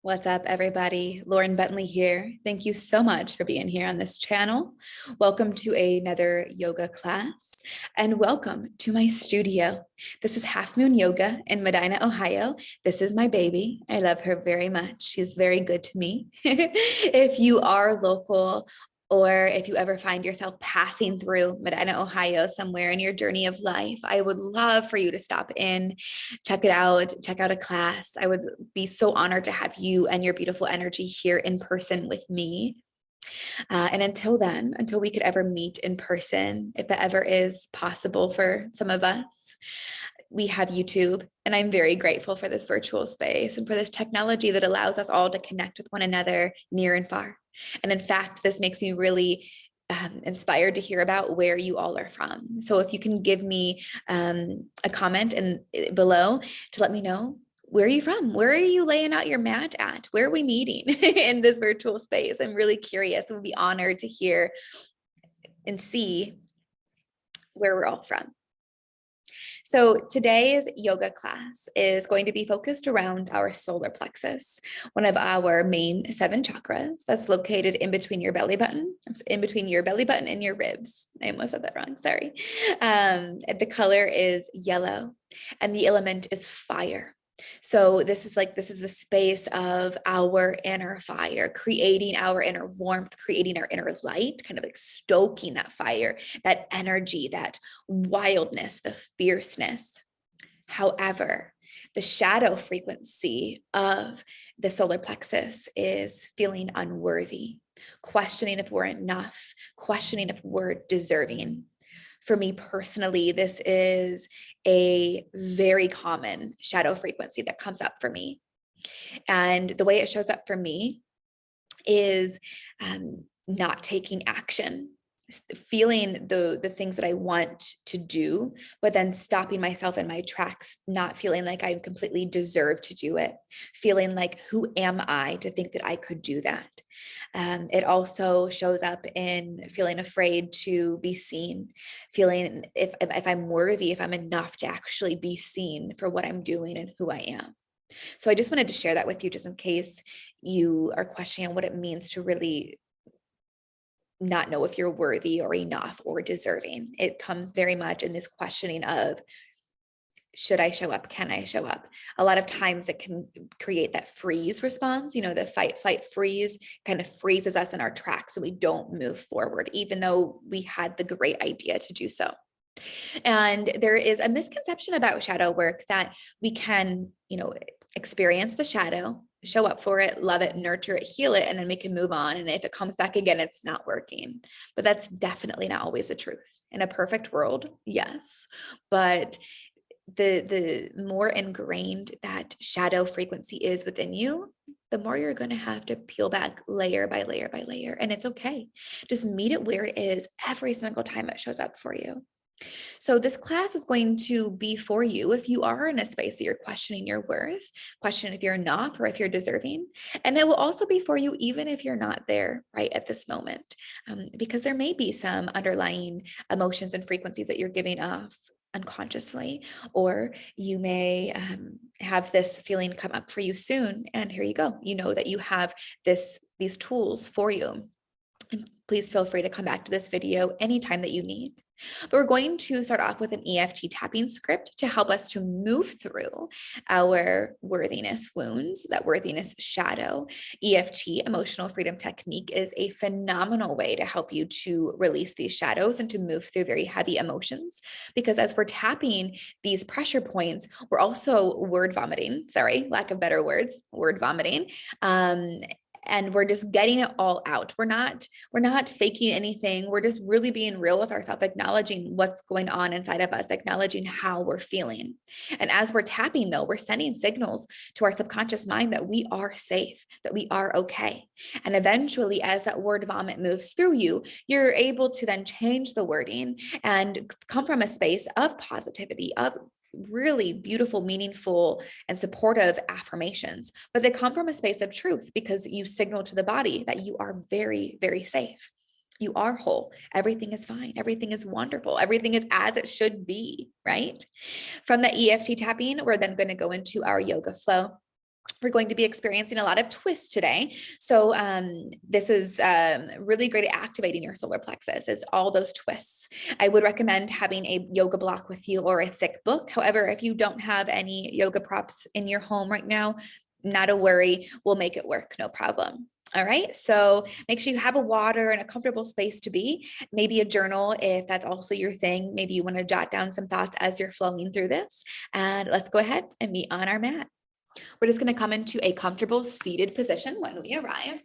What's up, everybody? Lauren Bentley here. Thank you so much for being here on this channel. Welcome to another yoga class and welcome to my studio. This is Half Moon Yoga in Medina, Ohio. This is my baby. I love her very much. She's very good to me. If you are local, or if you ever find yourself passing through Medina, Ohio, somewhere in your journey of life, I would love for you to stop in, check it out, check out a class. I would be so honored to have you and your beautiful energy here in person with me. And until then, until we could ever meet in person, if that ever is possible for some of us, we have YouTube, and I'm very grateful for this virtual space and for this technology that allows us all to connect with one another near and far. And in fact, this makes me really inspired to hear about where you all are from. So if you can give me a comment below to let me know, where are you from? Where are you laying out your mat at? Where are we meeting in this virtual space? I'm really curious and would be honored to hear and see where we're all from. So today's yoga class is going to be focused around our solar plexus, one of our main 7 chakras that's located in between your belly button, and your ribs. I almost said that wrong, sorry. The color is yellow and the element is fire. So this is the space of our inner fire, creating our inner warmth, creating our inner light, kind of like stoking that fire, that energy, that wildness, the fierceness. However, the shadow frequency of the solar plexus is feeling unworthy, questioning if we're enough, questioning if we're deserving. For me personally, this is a very common shadow frequency that comes up for me. And the way it shows up for me is not taking action, feeling the things that I want to do, but then stopping myself in my tracks, not feeling like I completely deserve to do it, feeling like, who am I to think that I could do that? It also shows up in feeling afraid to be seen, feeling if I'm worthy, if I'm enough to actually be seen for what I'm doing and who I am. So I just wanted to share that with you, just in case you are questioning what it means to really not know if you're worthy or enough or deserving. It comes very much in this questioning of, should I show up? Can I show up? A lot of times it can create that freeze response, the fight, flight, freeze kind of freezes us in our tracks so we don't move forward, even though we had the great idea to do so. And there is a misconception about shadow work that we can, experience the shadow, show up for it, love it, nurture it, heal it, and then we can move on. And if it comes back again, it's not working. But that's definitely not always the truth. In a perfect world, yes. But the more ingrained that shadow frequency is within you, the more you're going to have to peel back layer by layer by layer. And it's okay. Just meet it where it is every single time it shows up for you. So this class is going to be for you if you are in a space that you're questioning your worth, question if you're enough or if you're deserving. And it will also be for you even if you're not there right at this moment, because there may be some underlying emotions and frequencies that you're giving off unconsciously, or you may have this feeling come up for you soon. And here you go. You know that you have these tools for you. And please feel free to come back to this video anytime that you need. But we're going to start off with an EFT tapping script to help us to move through our worthiness wounds, that worthiness shadow. EFT, emotional freedom technique, is a phenomenal way to help you to release these shadows and to move through very heavy emotions. Because as we're tapping these pressure points, we're also word vomiting, sorry, lack of better words, word vomiting. And we're just getting it all out. We're not faking anything. We're just really being real with ourselves, acknowledging what's going on inside of us, acknowledging how we're feeling. And as we're tapping, though, we're sending signals to our subconscious mind that we are safe, that we are okay. And eventually, as that word vomit moves through you, you're able to then change the wording and come from a space of positivity, of really beautiful, meaningful, and supportive affirmations, but they come from a space of truth because you signal to the body that you are very, very safe. You are whole. Everything is fine. Everything is wonderful. Everything is as it should be, right? From the EFT tapping, we're then going to go into our yoga flow. We're going to be experiencing a lot of twists today. So this is really great at activating your solar plexus, is all those twists. I would recommend having a yoga block with you or a thick book. However, if you don't have any yoga props in your home right now, not a worry, we'll make it work, no problem. All right, so make sure you have a water and a comfortable space to be, maybe a journal if that's also your thing. Maybe you want to jot down some thoughts as you're flowing through this. And let's go ahead and meet on our mat. We're just going to come into a comfortable seated position when we arrive.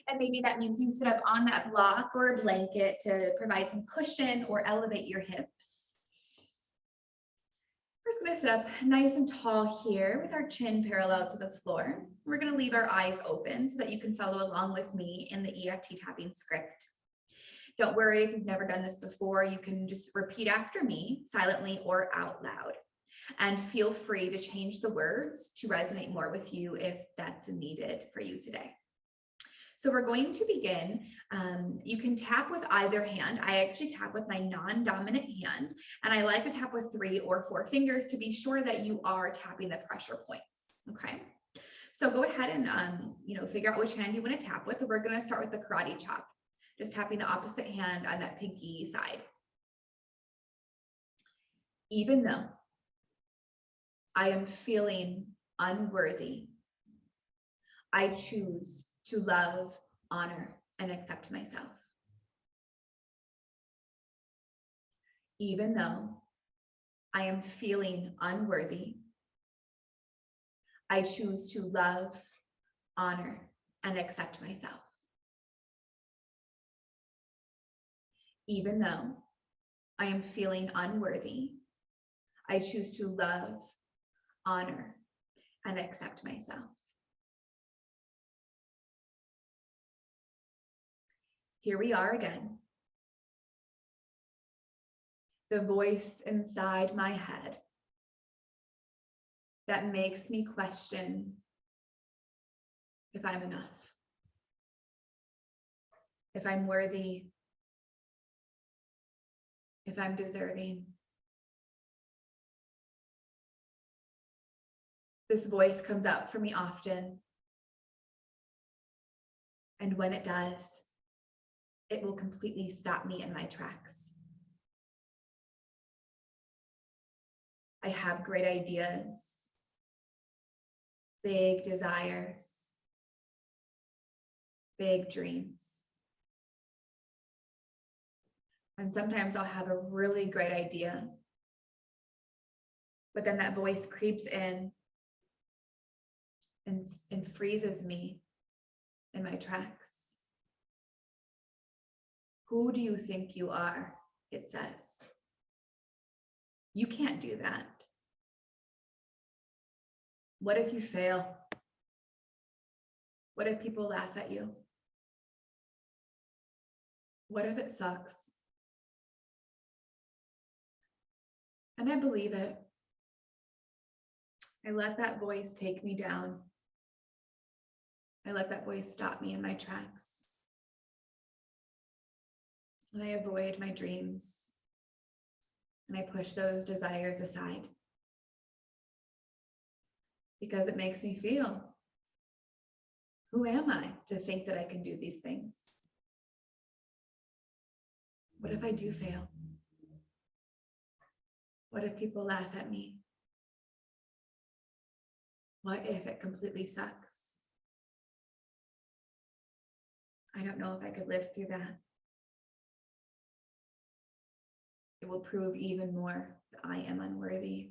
And maybe that means you sit up on that block or a blanket to provide some cushion or elevate your hips. We're just going to sit up nice and tall here with our chin parallel to the floor. We're going to leave our eyes open so that you can follow along with me in the EFT tapping script. Don't worry if you've never done this before, you can just repeat after me silently or out loud. And feel free to change the words to resonate more with you if that's needed for you today. So we're going to begin. You can tap with either hand. I actually tap with my non-dominant hand, and I like to tap with 3 or 4 fingers to be sure that you are tapping the pressure points. Okay. So go ahead and figure out which hand you want to tap with. We're going to start with the karate chop, just tapping the opposite hand on that pinky side. Even though I am feeling unworthy, I choose to love, honor, and accept myself. Even though I am feeling unworthy, I choose to love, honor, and accept myself. Even though I am feeling unworthy, I choose to love, honor, and accept myself. Here we are again. The voice inside my head that makes me question if I'm enough, if I'm worthy, if I'm deserving. This voice comes up for me often. And when it does, it will completely stop me in my tracks. I have great ideas, big desires, big dreams. And sometimes I'll have a really great idea, but then that voice creeps in and freezes me in my tracks. Who do you think you are? It says. You can't do that. What if you fail? What if people laugh at you? What if it sucks? And I believe it. I let that voice take me down. I let that voice stop me in my tracks. And I avoid my dreams. And I push those desires aside. Because it makes me feel, who am I to think that I can do these things? What if I do fail? What if people laugh at me? What if it completely sucks? I don't know if I could live through that. It will prove even more that I am unworthy.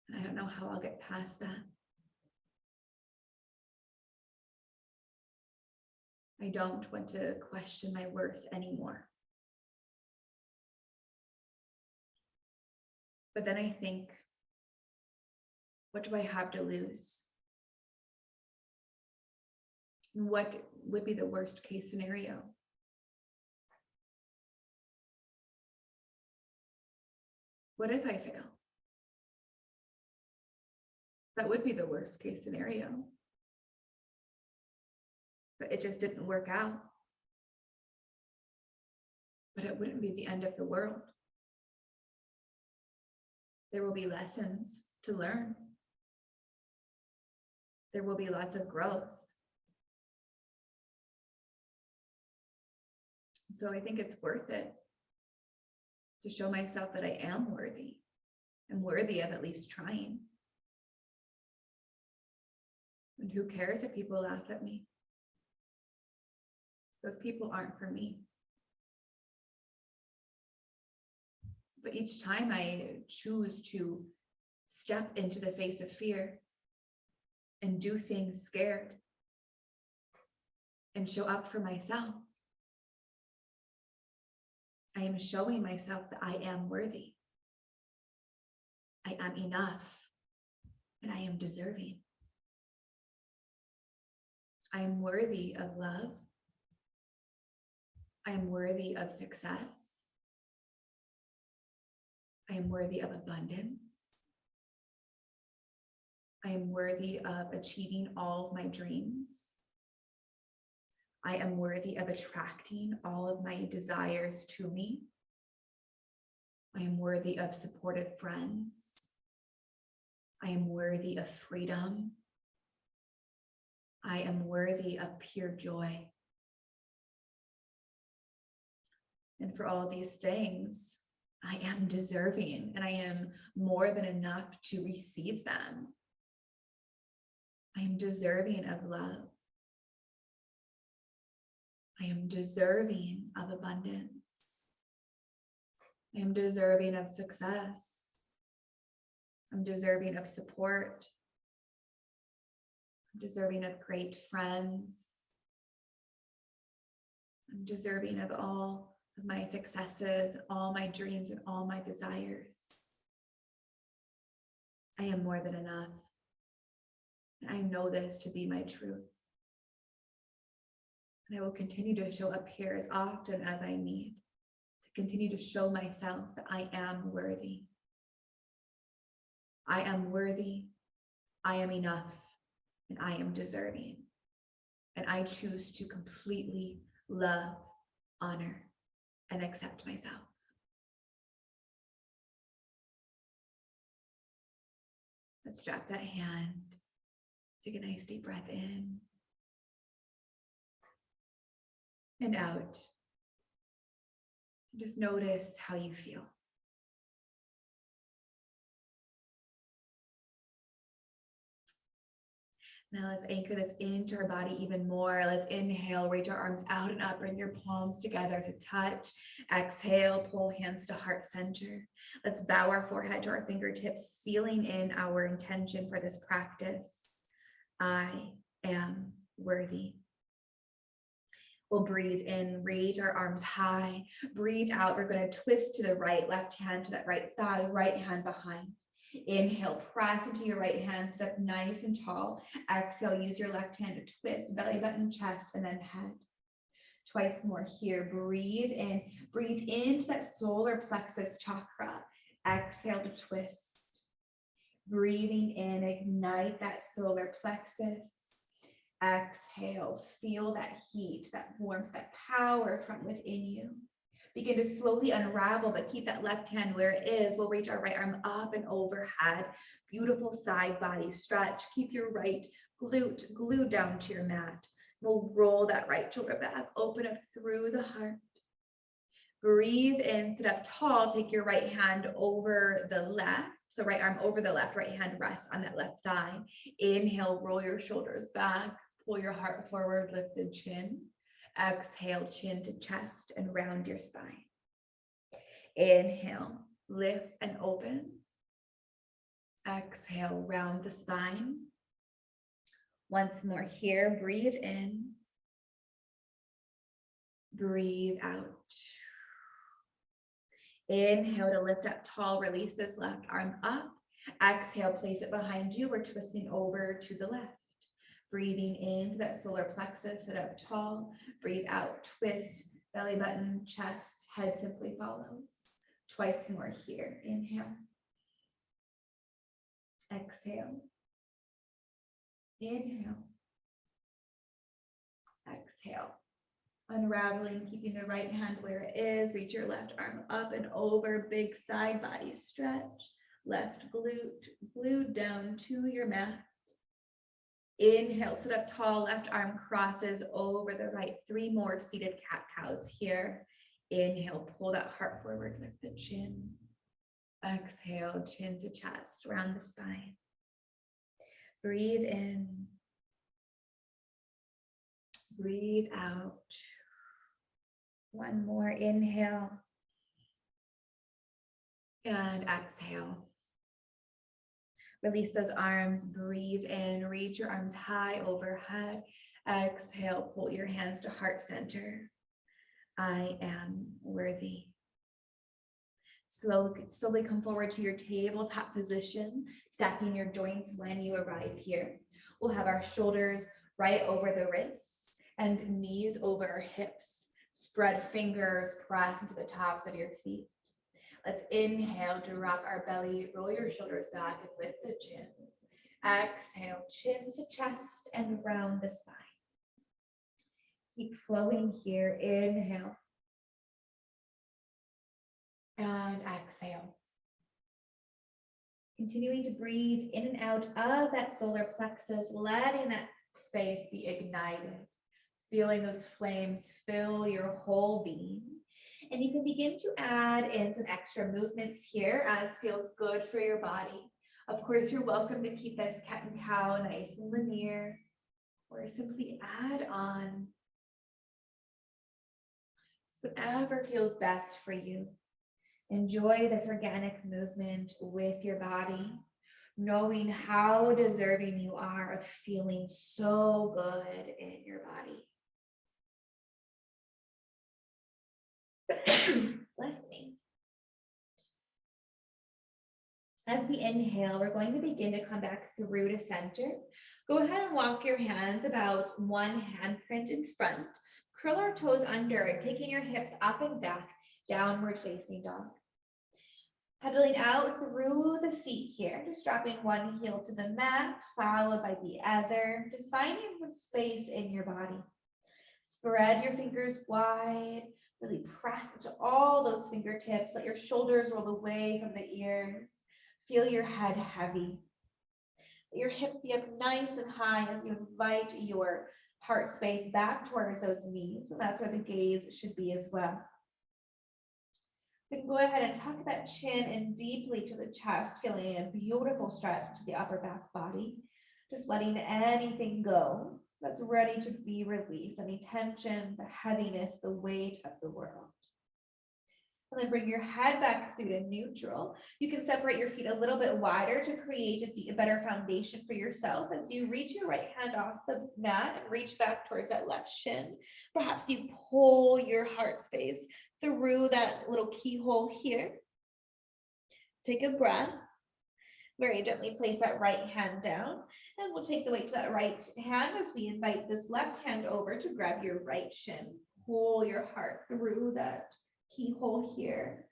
And I don't know how I'll get past that. I don't want to question my worth anymore. But then I think, what do I have to lose? What would be the worst case scenario? What if I fail? That would be the worst case scenario. But it just didn't work out. But it wouldn't be the end of the world. There will be lessons to learn. There will be lots of growth. So I think it's worth it to show myself that I am worthy. I'm worthy of at least trying. And who cares if people laugh at me? Those people aren't for me. But each time I choose to step into the face of fear and do things scared and show up for myself, I am showing myself that I am worthy. I am enough, and I am deserving. I am worthy of love. I am worthy of success. I am worthy of abundance. I am worthy of achieving all of my dreams. I am worthy of attracting all of my desires to me. I am worthy of supportive friends. I am worthy of freedom. I am worthy of pure joy. And for all these things, I am deserving, and I am more than enough to receive them. I am deserving of love. I am deserving of abundance. I am deserving of success. I'm deserving of support. I'm deserving of great friends. I'm deserving of all of my successes, all my dreams, and all my desires. I am more than enough. And I know this to be my truth. And I will continue to show up here as often as I need to continue to show myself that I am worthy. I am worthy, I am enough, and I am deserving. And I choose to completely love, honor, and accept myself. Let's drop that hand. Take a nice deep breath in and out. Just notice how you feel. Now let's anchor this into our body even more. Let's inhale, reach our arms out and up, bring your palms together to touch. Exhale, pull hands to heart center. Let's bow our forehead to our fingertips, sealing in our intention for this practice. I am worthy. We'll breathe in, reach our arms high. Breathe out, we're going to twist to the right, left hand to that right thigh, right hand behind. Inhale, press into your right hand, sit up nice and tall. Exhale, use your left hand to twist, belly button, chest, and then head. Twice more here. Breathe in, breathe into that solar plexus chakra. Exhale to twist. Breathing in, ignite that solar plexus. Exhale, feel that heat, that warmth, that power from within you. Begin to slowly unravel, but keep that left hand where it is. We'll reach our right arm up and overhead. Beautiful side body stretch. Keep your right glute glued down to your mat. We'll roll that right shoulder back, open up through the heart. Breathe in, sit up tall, take your right hand over the left. So right arm over the left, right hand rests on that left thigh. Inhale, roll your shoulders back, pull your heart forward, lift the chin. Exhale, chin to chest and round your spine. Inhale, lift and open. Exhale, round the spine. Once more here, breathe in. Breathe out. Inhale to lift up tall, release this left arm up. Exhale, place it behind you. We're twisting over to the left. Breathing into that solar plexus, sit up tall. Breathe out, twist, belly button, chest, head simply follows. Twice more here. Inhale. Exhale. Inhale. Exhale. Unraveling, keeping the right hand where it is. Reach your left arm up and over. Big side body stretch. left glute glued down to your mat. Inhale, sit up tall, left arm crosses over the right. 3 more seated cat-cows here. Inhale, pull that heart forward, lift the chin. Exhale, chin to chest, round the spine. Breathe in. Breathe out. 1 more, inhale. And exhale. Release those arms, breathe in, reach your arms high overhead. Exhale, pull your hands to heart center. I am worthy. Slowly come forward to your tabletop position, stacking your joints when you arrive here. We'll have our shoulders right over the wrists and knees over our hips. Spread fingers, press into the tops of your feet. Let's inhale, drop our belly, roll your shoulders back and lift the chin. Exhale, chin to chest and round the spine. Keep flowing here. Inhale. And exhale. Continuing to breathe in and out of that solar plexus, letting that space be ignited. Feeling those flames fill your whole being. And you can begin to add in some extra movements here as feels good for your body. Of course, you're welcome to keep this cat and cow nice and linear, or simply add on. So whatever feels best for you. Enjoy this organic movement with your body, knowing how deserving you are of feeling so good in your body. Bless me. As we inhale, we're going to begin to come back through to center. Go ahead and walk your hands about 1 handprint in front. Curl our toes under, taking your hips up and back, downward facing dog. Pedaling out through the feet here, just dropping 1 heel to the mat, followed by the other, just finding some space in your body. Spread your fingers wide. Really press into all those fingertips. Let your shoulders roll away from the ears. Feel your head heavy. Let your hips be up nice and high as you invite your heart space back towards those knees. And that's where the gaze should be as well. We can go ahead and tuck that chin in deeply to the chest, feeling a beautiful stretch to the upper back body. Just letting anything go that's ready to be released, any tension, the heaviness, the weight of the world. And then bring your head back through to neutral. You can separate your feet a little bit wider to create a better foundation for yourself as you reach your right hand off the mat and reach back towards that left shin. Perhaps you pull your heart space through that little keyhole here. Take a breath. Very gently place that right hand down, and we'll take the weight to that right hand as we invite this left hand over to grab your right shin. Pull your heart through that keyhole here.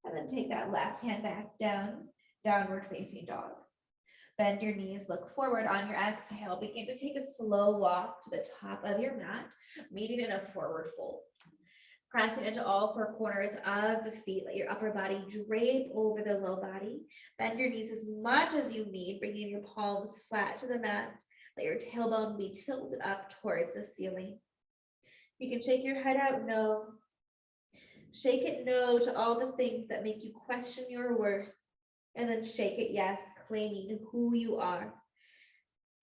And then take that left hand back down, downward facing dog. Bend your knees, look forward on your exhale. Begin to take a slow walk to the top of your mat, meeting in a forward fold. Pressing into all 4 corners of the feet. Let your upper body drape over the low body. Bend your knees as much as you need, bringing your palms flat to the mat. Let your tailbone be tilted up towards the ceiling. You can shake your head out no. Shake it no to all the things that make you question your worth. And then shake it yes, claiming who you are.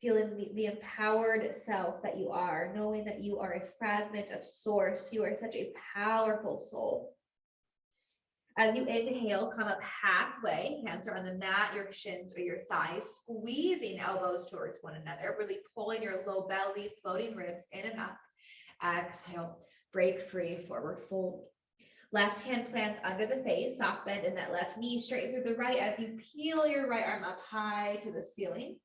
Feeling the empowered self that you are, knowing that you are a fragment of source. You are such a powerful soul. As you inhale, come up halfway. Hands are on the mat, your shins or your thighs, squeezing elbows towards one another, really pulling your low belly, floating ribs in and up. Exhale, break free, forward fold. Left hand plants under the face, soft bend in that left knee, straight through the right as you peel your right arm up high to the ceiling.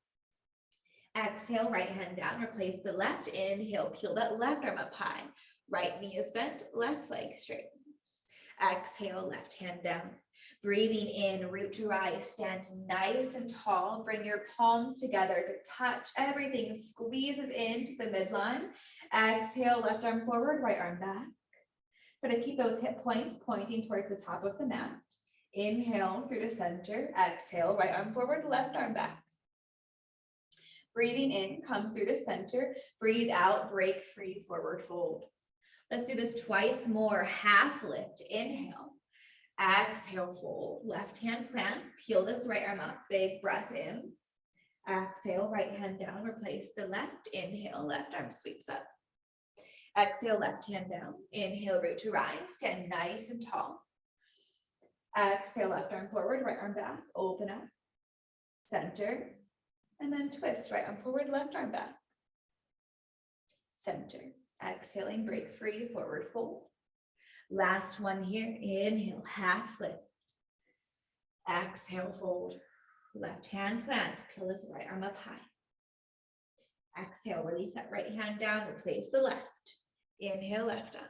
Exhale, right hand down, replace the left. Inhale, peel that left arm up high. Right knee is bent, left leg straightens. Exhale, left hand down. Breathing in, root to rise, stand nice and tall. Bring your palms together to touch. Everything squeezes into the midline. Exhale, left arm forward, right arm back. We're going to keep those hip points pointing towards the top of the mat. Inhale through to center. Exhale, right arm forward, left arm back. Breathing in, come through to center. Breathe out, break free, forward fold. Let's do this twice more. Half lift, inhale. Exhale, fold. Left hand plants, peel this right arm up. Big breath in. Exhale, right hand down, replace the left. Inhale, left arm sweeps up. Exhale, left hand down. Inhale, root to rise. Stand nice and tall. Exhale, left arm forward, right arm back. Open up. Center. And then twist, right arm forward, left arm back. Center. Exhaling, break free, forward fold. Last one here. Inhale, half lift. Exhale, fold. Left hand plants, peel this right arm up high. Exhale, release that right hand down, replace the left. Inhale, left up.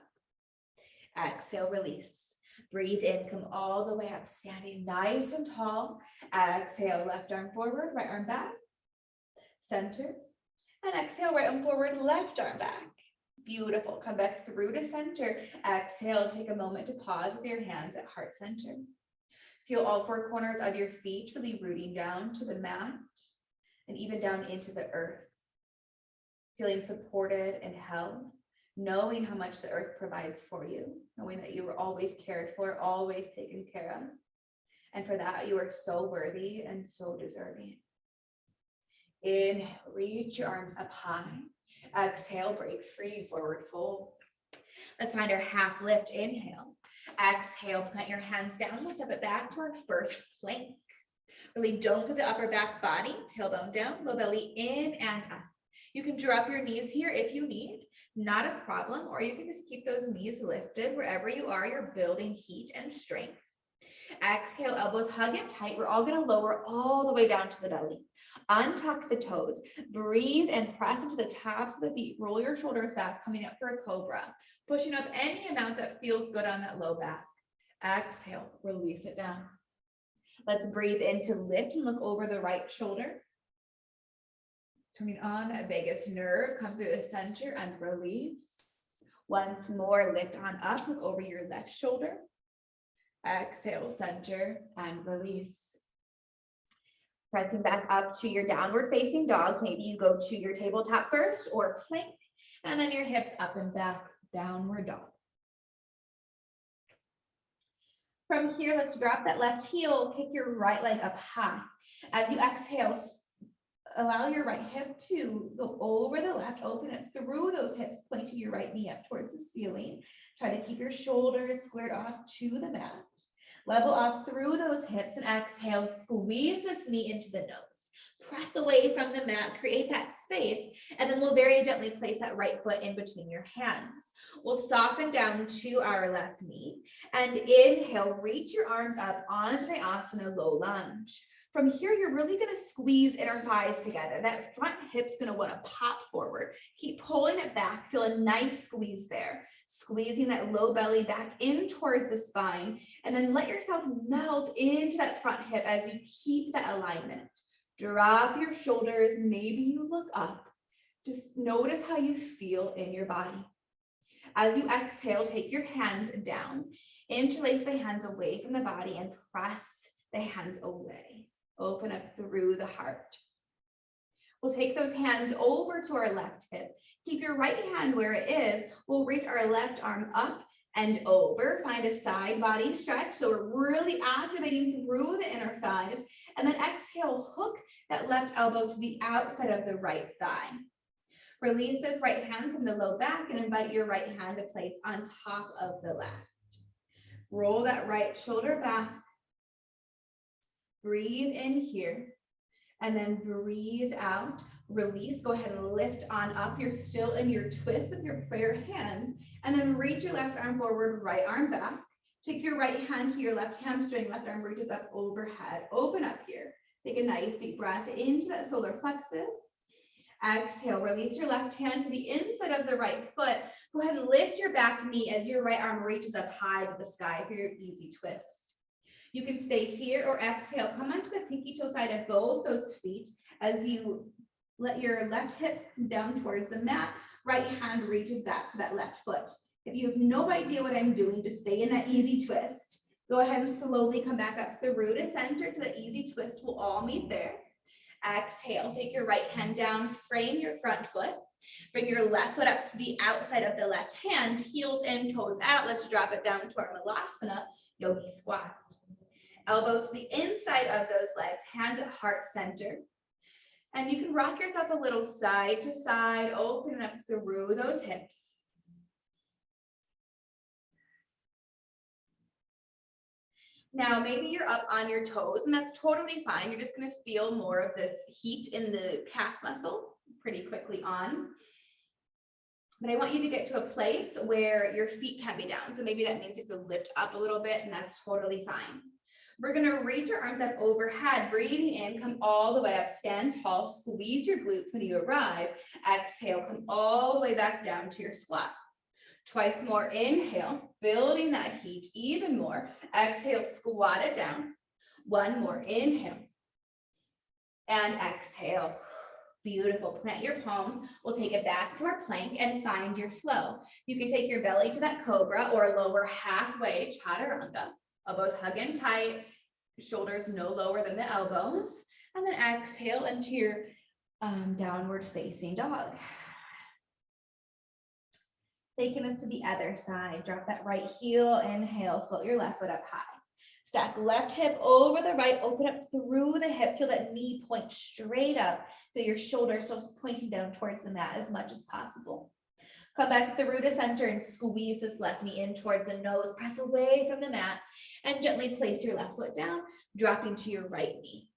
Exhale, release. Breathe in, come all the way up, standing nice and tall. Exhale, left arm forward, right arm back. Center. And exhale, right arm forward, left arm back. Beautiful. Come back through to center. Exhale, take a moment to pause with your hands at heart center. Feel all four corners of your feet really rooting down to the mat and even down into the earth. Feeling supported and held, knowing how much the earth provides for you, knowing that you were always cared for, always taken care of. And for that, you are so worthy and so deserving. Inhale, reach your arms up high. Exhale, break free, forward fold. Let's find our half lift. Inhale. Exhale, plant your hands down. We'll step it back to our first plank. Really don't put the upper back body, tailbone down, low belly in and up. You can drop your knees here if you need, not a problem, or you can just keep those knees lifted. Wherever you are, you're building heat and strength. Exhale, elbows hug in tight. We're all going to lower all the way down to the belly. Untuck the toes. Breathe and press into the tops of the feet. Roll your shoulders back, coming up for a cobra. Pushing up any amount that feels good on that low back. Exhale, release it down. Let's breathe in to lift and look over the right shoulder. Turning on that vagus nerve, come through the center and release. Once more, lift on up, look over your left shoulder. Exhale, center and release. Pressing back up to your downward facing dog. Maybe you go to your tabletop first or plank, and then your hips up and back, downward dog. From here, let's drop that left heel, kick your right leg up high. As you exhale, allow your right hip to go over the left, open it through those hips, pointing your right knee up towards the ceiling. Try to keep your shoulders squared off to the mat. Level off through those hips and exhale, squeeze this knee into the nose. Press away from the mat, create that space, and then we'll very gently place that right foot in between your hands. We'll soften down to our left knee and inhale, reach your arms up onto Vinyasa low lunge. From here, you're really going to squeeze inner thighs together. That front hip's going to want to pop forward. Keep pulling it back. Feel a nice squeeze there. Squeezing that low belly back in towards the spine, and then let yourself melt into that front hip as you keep that alignment. Drop your shoulders. Maybe you look up. Just notice how you feel in your body. As you exhale, take your hands down. Interlace the hands away from the body and press the hands away. Open up through the heart. We'll take those hands over to our left hip. Keep your right hand where it is. We'll reach our left arm up and over. Find a side body stretch. So we're really activating through the inner thighs. And then exhale, hook that left elbow to the outside of the right thigh. Release this right hand from the low back and invite your right hand to place on top of the left. Roll that right shoulder back. Breathe in here. And then breathe out, release, go ahead and lift on up. You're still in your twist with your prayer hands, and then reach your left arm forward, right arm back. Take your right hand to your left hamstring, left arm reaches up overhead. Open up here. Take a nice deep breath into that solar plexus. Exhale, release your left hand to the inside of the right foot. Go ahead and lift your back knee as your right arm reaches up high to the sky for your easy twist. You can stay here or exhale. Come onto the pinky toe side of both those feet as you let your left hip come down towards the mat. Right hand reaches back to that left foot. If you have no idea what I'm doing, just stay in that easy twist. Go ahead and slowly come back up through to center to the easy twist. We'll all meet there. Exhale, take your right hand down, frame your front foot. Bring your left foot up to the outside of the left hand, heels in, toes out. Let's drop it down to our Malasana, yogi squat. Elbows to the inside of those legs, hands at heart center. And you can rock yourself a little side to side, open up through those hips. Now, maybe you're up on your toes, and that's totally fine. You're just going to feel more of this heat in the calf muscle pretty quickly on. But I want you to get to a place where your feet can be down. So maybe that means you have to lift up a little bit, and that's totally fine. We're going to reach your arms up overhead, breathing in, come all the way up, stand tall, squeeze your glutes when you arrive. Exhale, come all the way back down to your squat. Twice more, inhale, building that heat even more. Exhale, squat it down. One more, inhale. And exhale. Beautiful. Plant your palms. We'll take it back to our plank and find your flow. You can take your belly to that cobra or lower halfway, chaturanga. Elbows hug in tight, shoulders no lower than the elbows. And then exhale into your downward facing dog. Taking this to the other side, drop that right heel, inhale, float your left foot up high. Stack left hip over the right, open up through the hip, feel that knee point straight up, feel your shoulder still pointing down towards the mat as much as possible. Come back through to center and squeeze this left knee in towards the nose, press away from the mat, and gently place your left foot down, dropping to your right knee.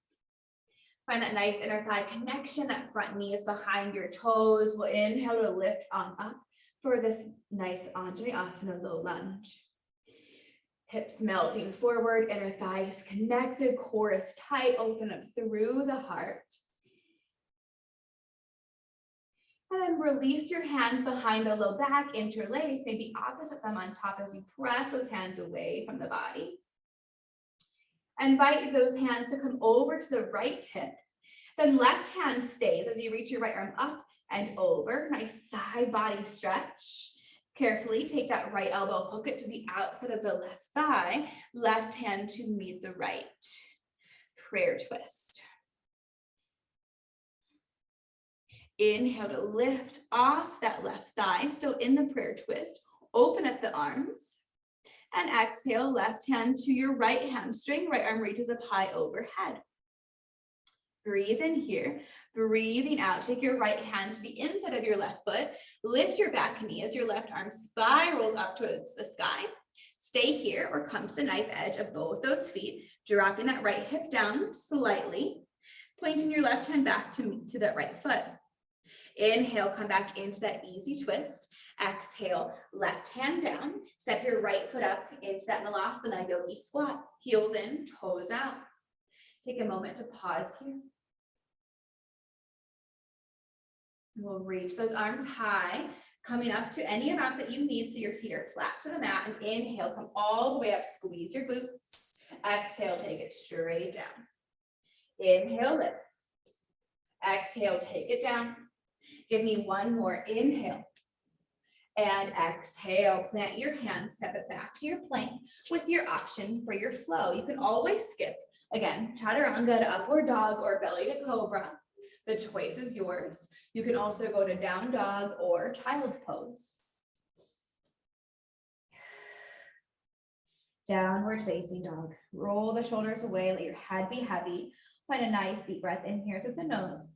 Find that nice inner thigh connection, that front knee is behind your toes. We'll inhale to lift on up for this nice Anjaneyasana low lunge. Hips melting forward, inner thighs connected, core is tight, open up through the heart. And then release your hands behind the low back, interlace, maybe opposite them on top as you press those hands away from the body. Invite those hands to come over to the right hip. Then left hand stays as you reach your right arm up and over. Nice side body stretch. Carefully take that right elbow, hook it to the outside of the left thigh, left hand to meet the right. Prayer twist. Inhale to lift off that left thigh, still in the prayer twist. Open up the arms. And exhale, left hand to your right hamstring, right arm reaches up high overhead. Breathe in here, breathing out. Take your right hand to the inside of your left foot. Lift your back knee as your left arm spirals up towards the sky. Stay here or come to the knife edge of both those feet, dropping that right hip down slightly, pointing your left hand back to that right foot. Inhale, come back into that easy twist. Exhale, left hand down. Step your right foot up into that Malasana yogi squat. Heels in, toes out. Take a moment to pause here. We'll reach those arms high, coming up to any amount that you need so your feet are flat to the mat. And inhale, come all the way up, squeeze your glutes. Exhale, take it straight down. Inhale, lift. Exhale, take it down. Give me one more. Inhale. And exhale, plant your hands, step it back to your plank with your option for your flow. You can always skip. Again, chaturanga to upward dog or belly to cobra. The choice is yours. You can also go to down dog or child's pose. Downward facing dog. Roll the shoulders away, let your head be heavy. Find a nice deep breath in here through the nose.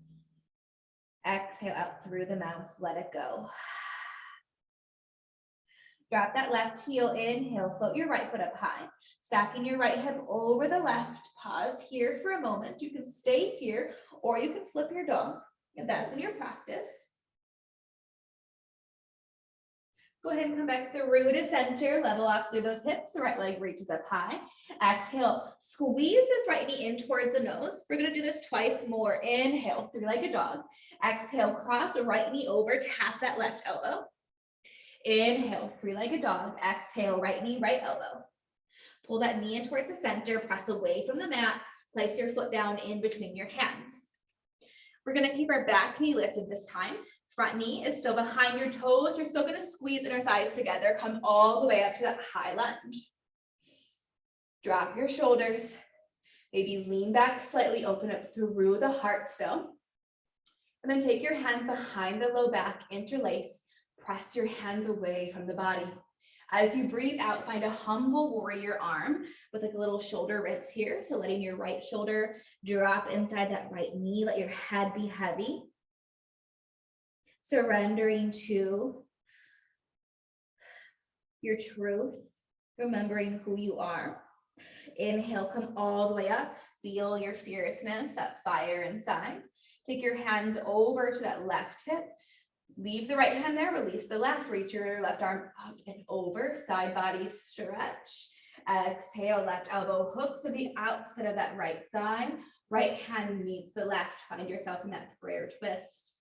Exhale out through the mouth, let it go. Drop that left heel, inhale, float your right foot up high. Stacking your right hip over the left. Pause here for a moment. You can stay here or you can flip your dog if that's in your practice. Go ahead and come back through to center, level off through those hips. The right leg reaches up high. Exhale, squeeze this right knee in towards the nose. We're going to do this twice more. Inhale, three-legged dog. Exhale, cross the right knee over, tap that left elbow. Inhale, three-legged dog. Exhale, right knee, right elbow. Pull that knee in towards the center, press away from the mat, place your foot down in between your hands. We're going to keep our back knee lifted this time. Front knee is still behind your toes. You're still going to squeeze inner thighs together. Come all the way up to that high lunge. Drop your shoulders. Maybe lean back slightly, open up through the heart still. And then take your hands behind the low back, interlace, press your hands away from the body. As you breathe out, find a humble warrior arm with like a little shoulder rinse here. So letting your right shoulder drop inside that right knee, let your head be heavy. Surrendering to your truth, remembering who you are. Inhale, come all the way up. Feel your fierceness, that fire inside. Take your hands over to that left hip. Leave the right hand there, release the left. Reach your left arm up and over. Side body stretch. Exhale, left elbow hooks to the outside of that right thigh. Right hand meets the left. Find yourself in that prayer twist.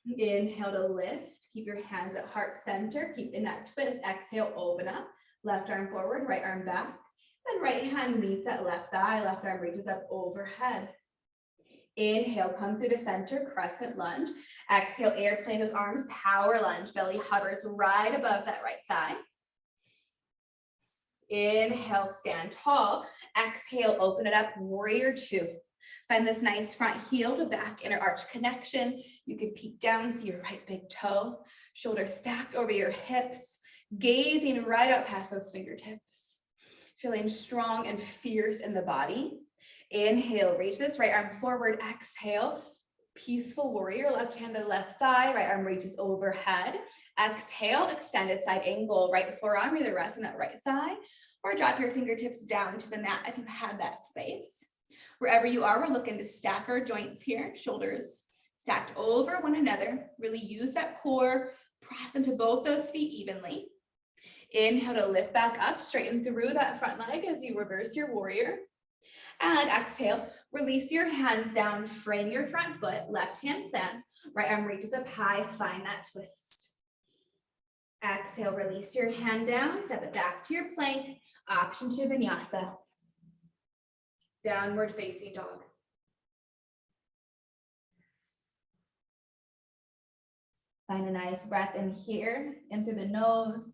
Inhale to lift. Keep your hands at heart center. Keep in that twist. Exhale, open up. Left arm forward, right arm back. Then right hand meets that left thigh. Left arm reaches up overhead. Inhale, come through the center, crescent lunge. Exhale, airplane those arms, power lunge. Belly hovers right above that right thigh. Inhale, stand tall. Exhale, open it up, warrior two. Find this nice front heel to back inner arch connection. You can peek down, see your right big toe. Shoulders stacked over your hips. Gazing right up past those fingertips. Feeling strong and fierce in the body. Inhale, reach this right arm forward. Exhale, peaceful warrior. Left hand to left thigh. Right arm reaches overhead. Exhale, extended side angle. Right forearm, either rest on that right thigh or drop your fingertips down to the mat if you have that space. Wherever you are, we're looking to stack our joints here. Shoulders stacked over one another. Really use that core. Press into both those feet evenly. Inhale to lift back up, straighten through that front leg as you reverse your warrior. And exhale, release your hands down, frame your front foot, left hand plants, right arm reaches up high, find that twist. Exhale, release your hand down, step it back to your plank, option to vinyasa. Downward facing dog. Find a nice breath in here, in through the nose.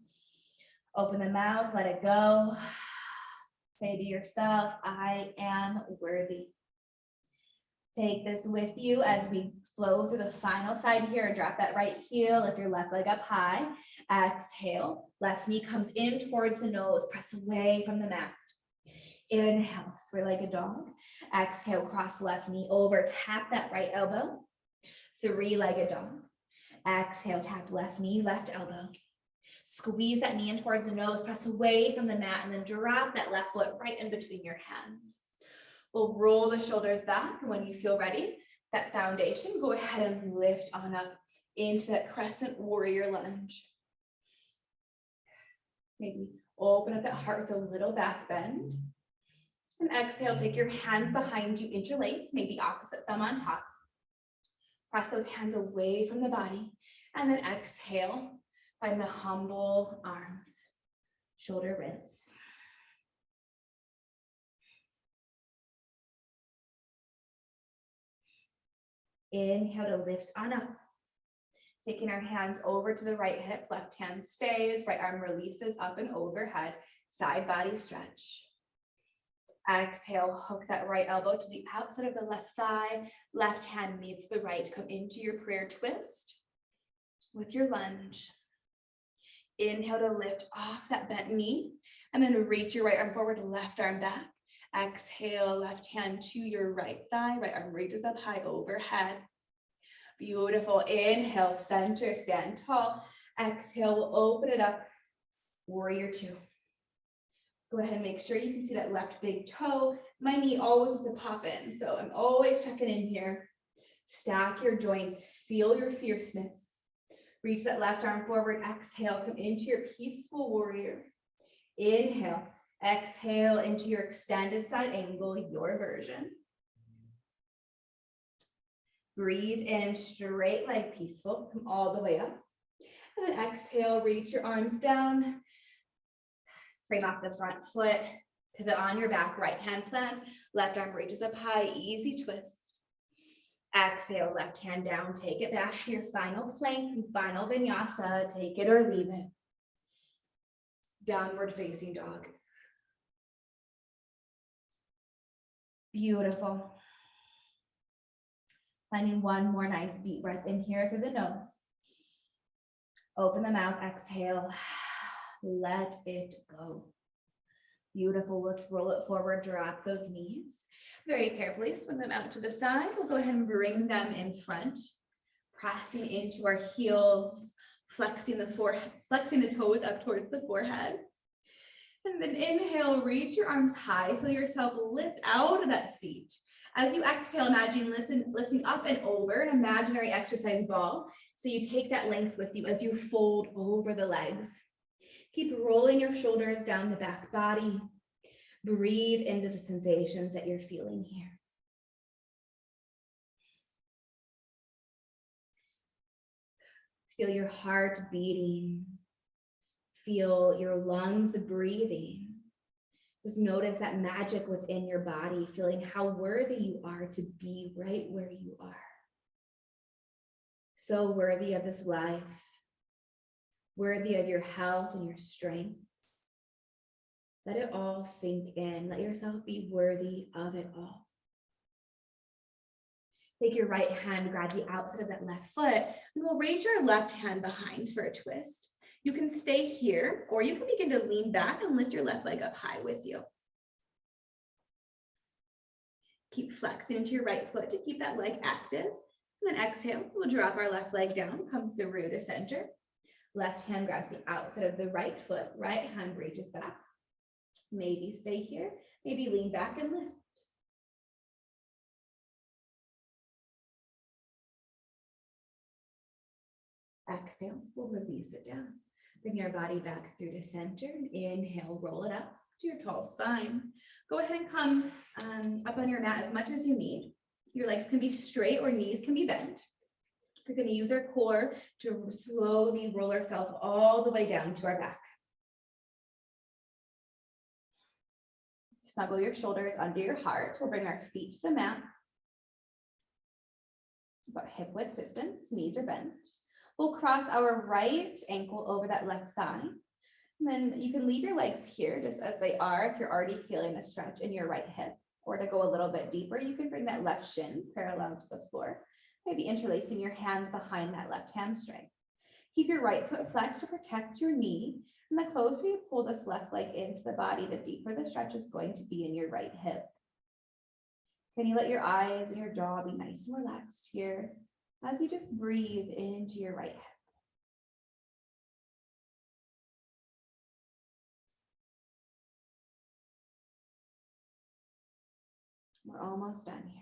Open the mouth, let it go. Say to yourself, I am worthy. Take this with you as we flow through the final side here. Drop that right heel, lift your left leg up high. Exhale, left knee comes in towards the nose, press away from the mat. Inhale, three-legged dog. Exhale, cross left knee over, tap that right elbow. Three-legged dog. Exhale, tap left knee, left elbow. Squeeze that knee in towards the nose, press away from the mat, and then drop that left foot right in between your hands. We'll roll the shoulders back. When you feel ready, that foundation, go ahead and lift on up into that crescent warrior lunge. Maybe open up that heart with a little back bend. And exhale, take your hands behind you, interlace, maybe opposite thumb on top. Press those hands away from the body. And then exhale, find the humble arms, shoulder rinse. Inhale to lift on up. Taking our hands over to the right hip, left hand stays, right arm releases up and overhead, side body stretch. Exhale, hook that right elbow to the outside of the left thigh, left hand meets the right. Come into your prayer twist with your lunge. Inhale to lift off that bent knee, and then reach your right arm forward, left arm back. Exhale, left hand to your right thigh, right arm reaches up high overhead. Beautiful. Inhale, center, stand tall. Exhale, we'll open it up, warrior two. Go ahead and make sure you can see that left big toe. My knee always is to pop in, so I'm always checking in here. Stack your joints, feel your fierceness. Reach that left arm forward, exhale, come into your peaceful warrior. Inhale, exhale into your extended side angle, your version. Breathe in, straight leg peaceful, come all the way up. And then exhale, reach your arms down. Frame off the front foot, pivot on your back, right hand plants, left arm reaches up high, easy twist. Exhale, left hand down, take it back to your final plank and final vinyasa, take it or leave it. Downward facing dog. Beautiful. Finding one more nice deep breath in here through the nose. Open the mouth, exhale. Let it go. Beautiful. Let's roll it forward, drop those knees. Very carefully swing them out to the side. We'll go ahead and bring them in front, pressing into our heels, flexing the forehead, flexing the toes up towards the forehead. And then inhale, reach your arms high. Feel yourself lift out of that seat. As you exhale, imagine lifting up and over an imaginary exercise ball. So you take that length with you as you fold over the legs. Keep rolling your shoulders down the back body. Breathe into the sensations that you're feeling here. Feel your heart beating. Feel your lungs breathing. Just notice that magic within your body, feeling how worthy you are to be right where you are. So worthy of this life, worthy of your health and your strength. Let it all sink in. Let yourself be worthy of it all. Take your right hand, grab the outside of that left foot, and we'll raise your left hand behind for a twist. You can stay here, or you can begin to lean back and lift your left leg up high with you. Keep flexing into your right foot to keep that leg active. And then exhale, we'll drop our left leg down, come through to center. Left hand grabs the outside of the right foot, right hand reaches back. Maybe stay here, maybe lean back and lift. Exhale, we'll release it down. Bring your body back through to center. Inhale, roll it up to your tall spine. Go ahead and come up on your mat as much as you need. Your legs can be straight or knees can be bent. We're going to use our core to slowly roll ourselves all the way down to our back. Snuggle your shoulders under your heart. We'll bring our feet to the mat. About hip width distance, knees are bent. We'll cross our right ankle over that left thigh. And then you can leave your legs here just as they are if you're already feeling a stretch in your right hip. Or to go a little bit deeper, you can bring that left shin parallel to the floor. Maybe interlacing your hands behind that left hamstring. Keep your right foot flexed to protect your knee. And the closer you pull this left leg into the body, the deeper the stretch is going to be in your right hip. Can you let your eyes and your jaw be nice and relaxed here as you just breathe into your right hip? We're almost done here.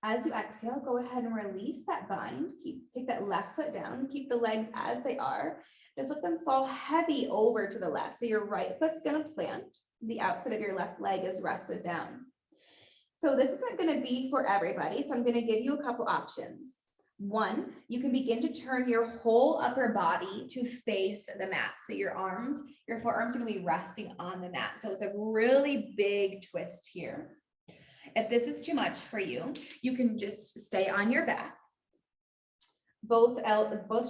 As you exhale, go ahead and release that bind. Take that left foot down. Keep the legs as they are. Just let them fall heavy over to the left. So your right foot's going to plant. The outside of your left leg is rested down. So this isn't going to be for everybody. So I'm going to give you a couple options. One, you can begin to turn your whole upper body to face the mat. So your forearms are going to be resting on the mat. So it's a really big twist here. If this is too much for you, you can just stay on your back. Both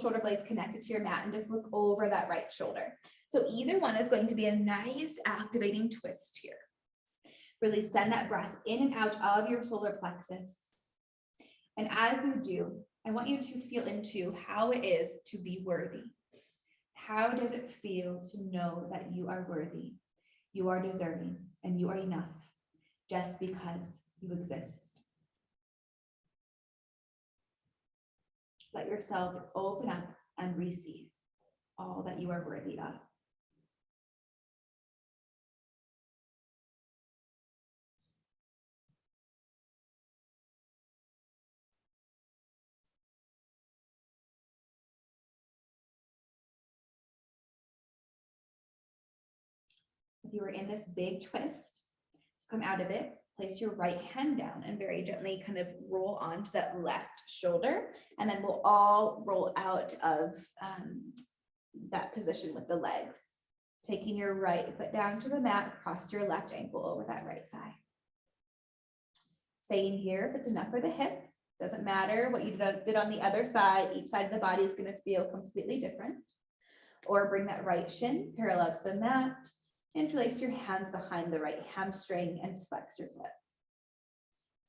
shoulder blades connected to your mat and just look over that right shoulder. So either one is going to be a nice activating twist here. Really send that breath in and out of your solar plexus. And as you do, I want you to feel into how it is to be worthy. How does it feel to know that you are worthy, you are deserving, and you are enough just because you exist? Let yourself open up and receive all that you are worthy of. If you were in this big twist, come out of it, place your right hand down and very gently kind of roll onto that left shoulder. And then we'll all roll out of that position with the legs. Taking your right foot down to the mat, cross your left ankle over that right thigh. Staying here if it's enough for the hip. Doesn't matter what you did on the other side. Each side of the body is going to feel completely different. or bring that right shin parallel to the mat. Interlace your hands behind the right hamstring and flex your foot.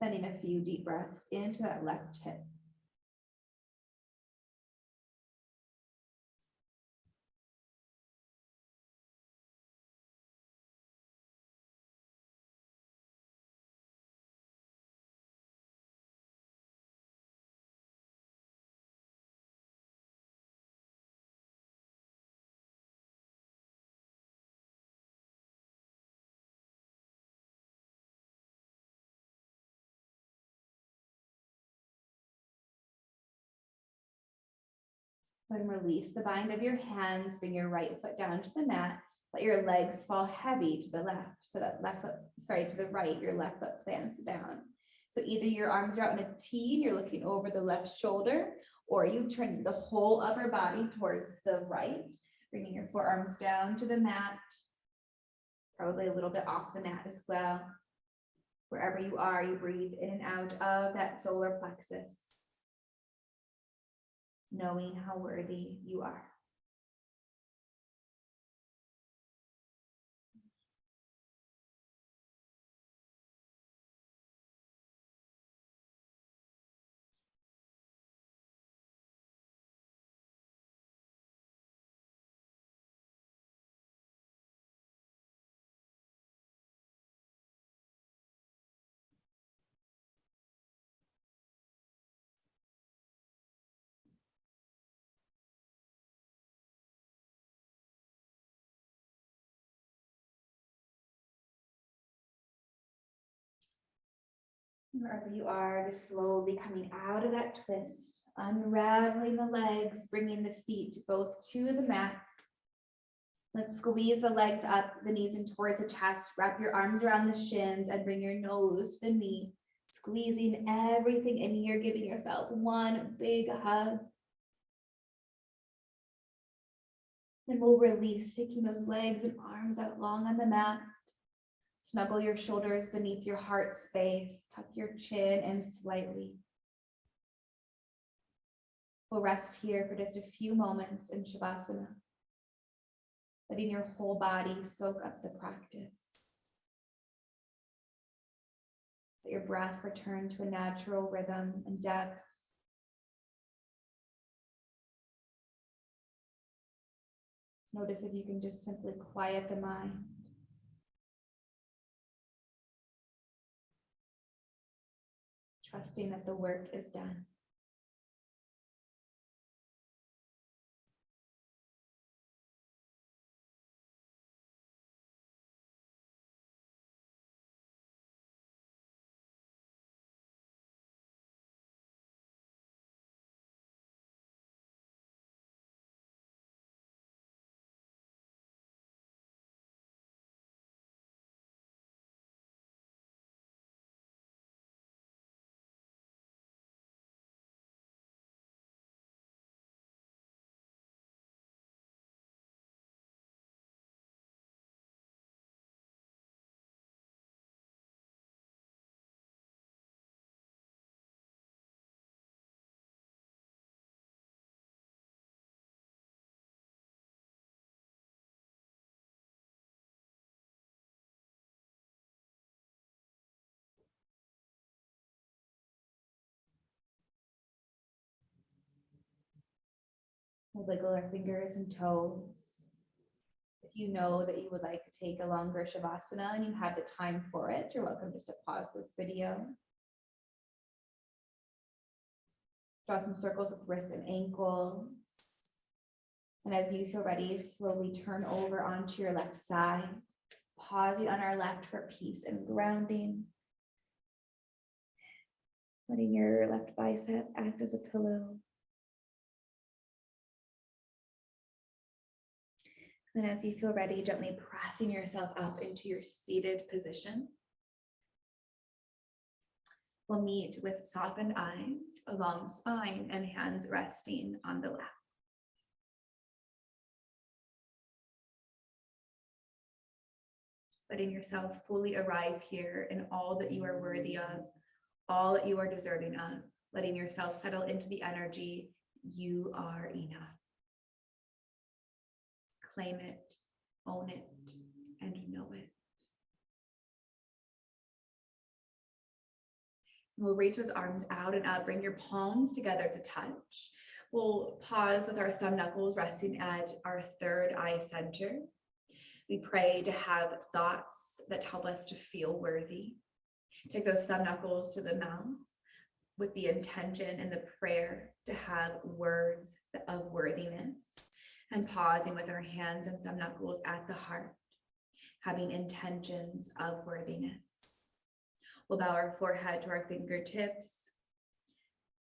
Sending a few deep breaths into that left hip. Then release the bind of your hands, bring your right foot down to the mat, let your legs fall heavy to the left, so that left foot, to the right, your left foot plants down. So either your arms are out in a T, you're looking over the left shoulder, or you turn the whole upper body towards the right, bringing your forearms down to the mat, probably a little bit off the mat as well. Wherever you are, you breathe in and out of that solar plexus, knowing how worthy you are. Wherever you are, just slowly coming out of that twist, unraveling the legs, bringing the feet both to the mat. Let's squeeze the legs up, the knees in towards the chest. Wrap your arms around the shins and bring your nose to the knee, squeezing everything in here, giving yourself one big hug. Then we'll release, taking those legs and arms out long on the mat. Snuggle your shoulders beneath your heart space, tuck your chin in slightly. We'll rest here for just a few moments in Shavasana, letting your whole body soak up the practice. Let your breath return to a natural rhythm and depth. Notice if you can just simply quiet the mind. Trusting that the work is done. We'll wiggle our fingers and toes. If you know that you would like to take a longer Shavasana and you have the time for it, you're welcome just to pause this video. Draw some circles with wrists and ankles. And as you feel ready, slowly turn over onto your left side, pausing on our left for peace and grounding. Letting your left bicep act as a pillow. And as you feel ready, gently pressing yourself up into your seated position. We'll meet with softened eyes, a long spine, and hands resting on the lap. Letting yourself fully arrive here in all that you are worthy of, all that you are deserving of. Letting yourself settle into the energy, you are enough. claim it, own it, and know it. We'll reach those arms out and up, bring your palms together to touch. We'll pause with our thumb knuckles resting at our third eye center. We pray to have thoughts that help us to feel worthy. Take those thumb knuckles to the mouth with the intention and the prayer to have words of worthiness, and pausing with our hands and thumb knuckles at the heart, having intentions of worthiness. We'll bow our forehead to our fingertips,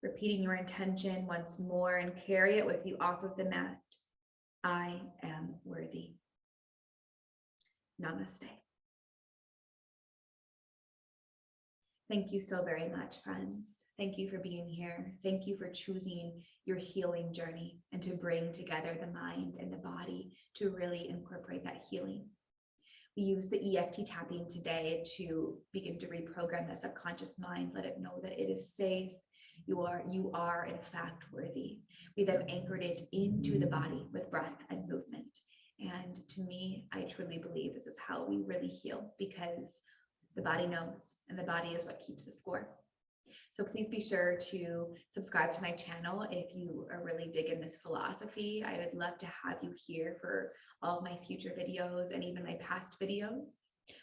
repeating your intention once more, and carry it with you off of the mat. I am worthy. Namaste. Thank you so very much, friends. Thank you for being here. Thank you for choosing your healing journey and to bring together the mind and the body to really incorporate that healing. We use the EFT tapping today to begin to reprogram the subconscious mind, let it know that it is safe. You are in fact worthy. We then anchored it into the body with breath and movement. And to me, I truly believe this is how we really heal, because the body knows, and the body is what keeps the score. So please be sure to subscribe to my channel if you are really digging this philosophy. I would love to have you here for all of my future videos and even my past videos.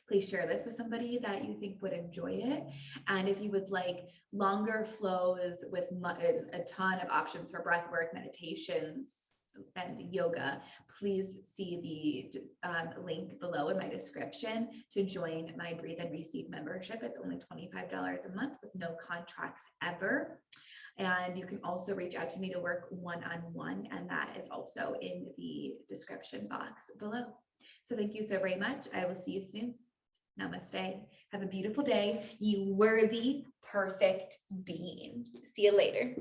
Please share this with somebody that you think would enjoy it. And if you would like longer flows with a ton of options for breath work, meditations, and yoga, please see the link below in my description to join my Breathe and Receive membership. It's only $25 a month with no contracts ever. And you can also reach out to me to work one-on-one, and that is also in the description box below. So thank you so very much. I will see you soon. Namaste. Have a beautiful day, you worthy, perfect being. See you later.